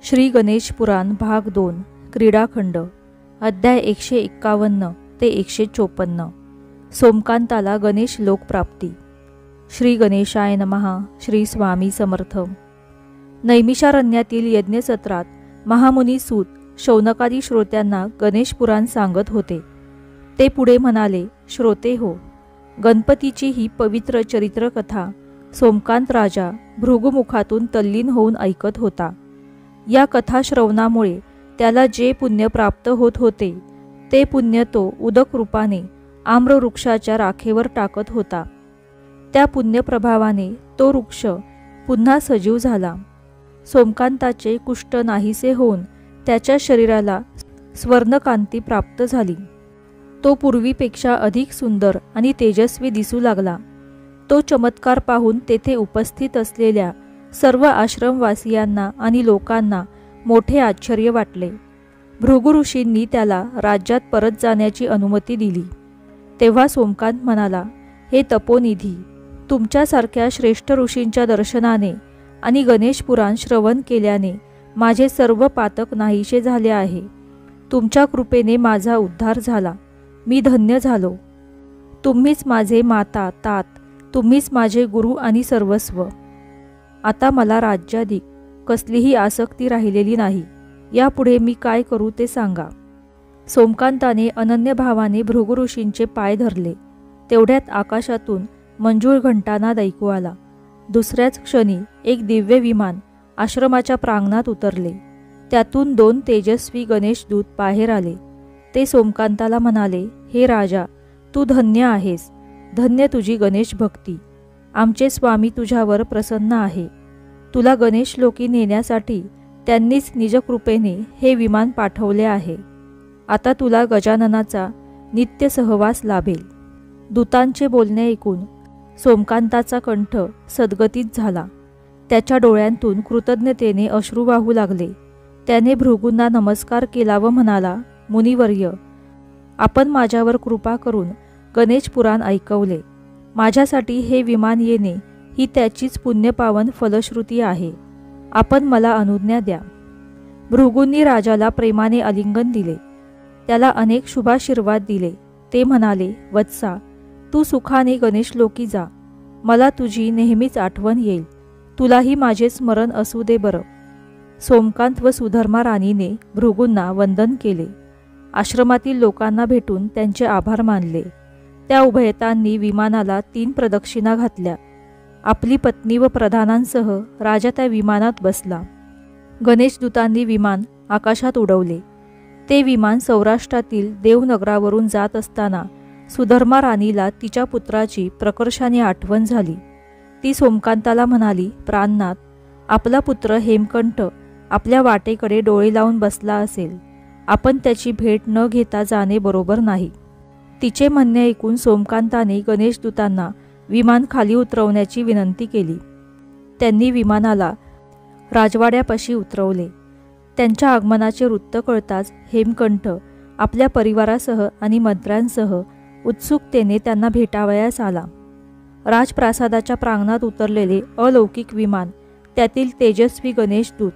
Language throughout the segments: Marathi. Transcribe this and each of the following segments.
श्री गणेश पुराण भाग 2 क्रीडाखंड अध्याय 151 ते 154 सोमकांताला गणेश लोक प्राप्ती। श्री गणेशाय नमः। श्री स्वामी समर्थ। नैमिषारण्यातील यज्ञसत्रात महामुनी सूत शौनकादी श्रोत्यांना गणेश पुराण सांगत होते। ते पुढे म्हणाले, श्रोते हो, गणपतीची ही पवित्र चरित्र कथा सोमकांत राजा भृगुमुखातून तल्लीन होऊन ऐकत होता। या कथा श्रवणामुळे त्याला जे पुण्य प्राप्त होत होते ते पुण्य तो उदक रूपाने आम्रवृक्षाच्या राखेवर टाकत होता। त्या पुण्यप्रभावाने तो वृक्ष पुन्हा सजीव झाला। सोमकांताचे कुष्ठ नाहीसे होऊन त्याच्या शरीराला स्वर्णकांती प्राप्त झाली। तो पूर्वीपेक्षा अधिक सुंदर आणि तेजस्वी दिसू लागला। तो चमत्कार पाहून तेथे उपस्थित असलेल्या सर्व आश्रमवासियांना आणि लोकांना मोठे आश्चर्य वाटले। भृगु ऋषींनी त्याला राज्यात परत जाण्याची अनुमती दिली। तेव्हा सोमकांत म्हणाला, हे तपोनिधी, तुमच्यासारख्या श्रेष्ठ ऋषींच्या दर्शनाने आणि गणेश पुराण श्रवण केल्याने माझे सर्व पातक नाहीसे झाले आहे। तुमच्या कृपेने माझा उद्धार झाला, मी धन्य झालो। तुम्हीच माझे माता तात, तुम्हीच माझे गुरु आणि सर्वस्व। आता मला राज्याधिक कसलीही आसक्ती राहिलेली नाही। यापुढे मी काय करू ते सांगा। सोमकांताने अनन्य भावाने भृगु ऋषींचे पाय धरले। तेवढ्यात आकाशातून मंजूळ घंटानाद ऐकू आला। दुसऱ्याच क्षणी एक दिव्य विमान आश्रमाच्या प्रांगणात उतरले। त्यातून 2 तेजस्वी गणेश दूत बाहेर आले। ते सोमकांताला म्हणाले, हे राजा, तू धन्य आहेस, धन्य तुझी गणेश भक्ती। आमचे स्वामी तुझ्यावर प्रसन्न आहे। तुला गणेश लोकी नेण्यासाठी त्यांनीच निजकृपेने हे विमान पाठवले आहे। आता तुला गजाननाचा नित्य सहवास लाभेल। दूतांचे बोलणे ऐकून सोमकांताचा कंठ सद्गतीत झाला। त्याच्या डोळ्यांतून कृतज्ञतेने अश्रू वाहू लागले। त्याने भृगूंना नमस्कार केला व म्हणाला, मुनिवर्य, आपण माझ्यावर कृपा करून गणेश पुराण ऐकवले। माझ्यासाठी हे विमान येणे ही त्याचीच पुण्यपावन फलश्रुती आहे। आपण मला अनुज्ञा द्या। भृगूंनी राजाला प्रेमाने आलिंगन दिले। त्याला अनेक शुभाशीर्वाद दिले। ते म्हणाले, वत्सा, तू सुखाने गणेश लोकी जा। मला तुझी नेहमीच आठवण येईल। तुलाही माझे स्मरण असू दे बरं। सोमकांत व सुधर्मा राणीने भृगूंना वंदन केले। आश्रमातील लोकांना भेटून त्यांचे आभार मानले। त्या उभयतांनी विमानाला 3 प्रदक्षिणा घातल्या। आपली पत्नी व प्रधानांसह राजा त्या विमानात बसला। गणेशदूतांनी विमान आकाशात उडवले। ते विमान सौराष्ट्रातील देवनगरावरून जात असताना सुधर्मा राणीला तिच्या पुत्राची प्रकर्षाने आठवण झाली। ती सोमकांताला म्हणाली, प्राणनाथ, आपला पुत्र हेमकंठ आपल्या वाटेकडे डोळे लावून बसला असेल। आपण त्याची भेट न घेता जाणे बरोबर नाही। तिचे म्हणणे ऐकून सोमकांताने गणेशदूतांना विमान खाली उतरवण्याची विनंती केली। त्यांनी विमानाला राजवाड्यापाशी उतरवले। त्यांच्या आगमनाचे वृत्त कळताच हेमकंठ आपल्या परिवारासह आणि मंत्र्यांसह उत्सुकतेने त्यांना भेटावयास आला। राजप्रासादाच्या प्रांगणात उतरलेले अलौकिक विमान, त्यातील तेजस्वी गणेशदूत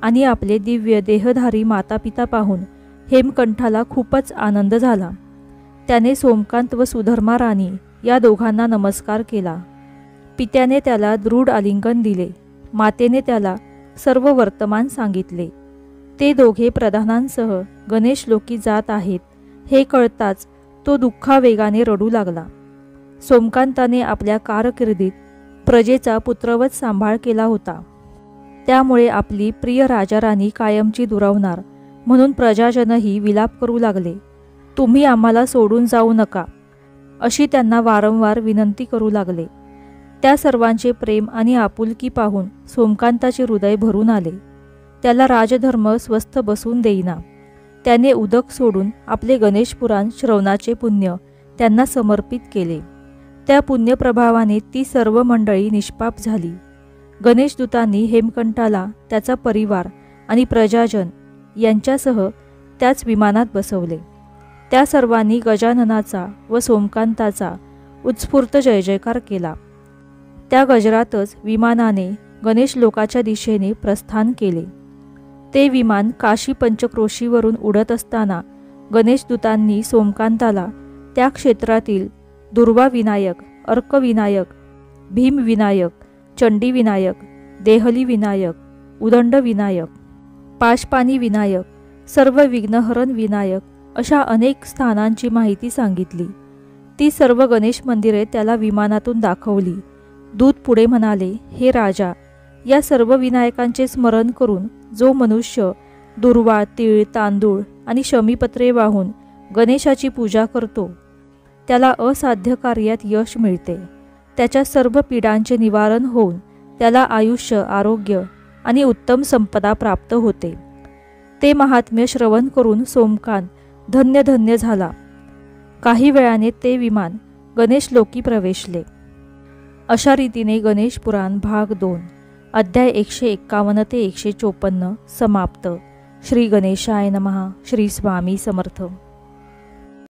आणि आपले दिव्य देहधारी मातापिता पाहून हेमकंठाला खूपच आनंद झाला। त्याने सोमकांत व सुधर्मा राणी या दोघांना नमस्कार केला। पित्याने त्याला दृढ आलिंगन दिले। मातेने त्याला सर्व वर्तमान सांगितले। ते दोघे प्रधानांसह गणेश लोकी जात आहेत हे कळताच तो दुःखावेगाने रडू लागला। सोमकांताने आपल्या कारकिर्दीत प्रजेचा पुत्रवत सांभाळ केला होता। त्यामुळे आपली प्रिय राजाराणी कायमची दुरावणार म्हणून प्रजाजनही विलाप करू लागले। तुम्ही आम्हाला सोडून जाऊ नका, अशी त्यांना वारंवार विनंती करू लागले। त्या सर्वांचे प्रेम आणि आपुलकी पाहून सोमकांताचे हृदय भरून आले। त्याला राजधर्म स्वस्थ बसून देईना। त्याने उदक सोडून आपले गणेश पुराण श्रवणाचे पुण्य त्यांना समर्पित केले। त्या पुण्यप्रभावाने ती सर्व मंडळी निष्पाप झाली। गणेशदूतांनी हेमकंठाला त्याचा परिवार आणि प्रजाजन यांच्यासह त्याच विमानात बसवले। त्या सर्वांनी गजाननाचा व सोमकांताचा उत्स्फूर्त जय जयकार केला। त्या गजरातच विमानाने गणेश लोकाच्या दिशेने प्रस्थान केले। ते विमान काशी पंचक्रोशीवरून उडत असताना गणेशदूतांनी सोमकांताला त्या क्षेत्रातील दुर्वाविनायक, अर्कविनायक, भीमविनायक, चंडीविनायक, देहली विनायक, उदंड विनायक, पाशपानी विनायक, सर्व विघ्नहरण विनायक अशा अनेक स्थानांची माहिती सांगितली. ती सर्व गणेश मंदिरे त्याला विमानातून दाखवली. दूत पुढे म्हणाले, हे राजा, या सर्व विनायकांचे स्मरण करून जो मनुष्य दुर्वा, तीळ, तांदूळ आणि शमीपत्रे वाहून गणेशाची पूजा करतो त्याला असाध्य कार्यात यश मिळते. त्याच्या सर्व पीडांचे निवारण होऊन त्याला आयुष्य, आरोग्य आणि उत्तम संपदा प्राप्त होते. ते महात्म्य श्रवण करून सोमकांत धन्य धन्य झाला. काही वेळाने ते विमान गणेशलोकी प्रवेशले. अशा रीतीने गणेश पुराण भाग 2 अध्याय 151 ते 154 समाप्त. श्री गणेशाय नमः. श्री स्वामी समर्थ.